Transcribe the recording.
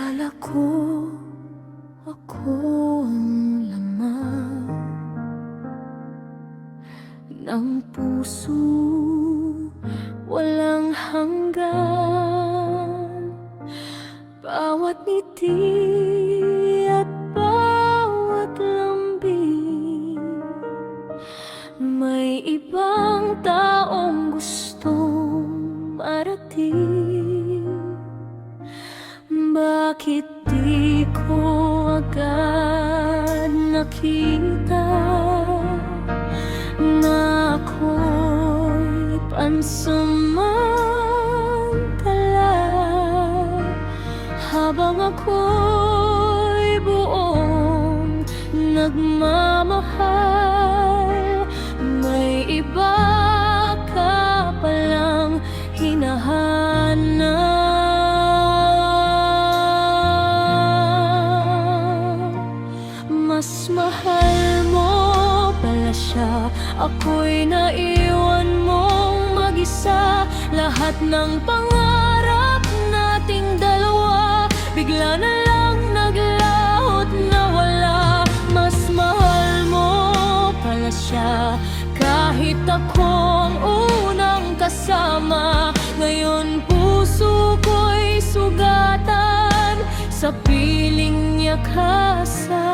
Akala ko ako ang laman ng puso walang hanggan. Bawat ngiti at bawat lambing, may ibang taong gustong marating. Bakit di ko agad nakita na ako'y pansamantala, habang ako'y buong nagmamahal? May iba ka palang hinahanap. Mas mahal mo pala siya, ako'y naiwan mong mag-isa. Lahat ng pangarap nating dalawa bigla na lang naglaho at nawala. Mas mahal mo pala siya, kahit ako ang unang kasama. Ngayon puso ko'y sugatan sa piling niya kasasaya.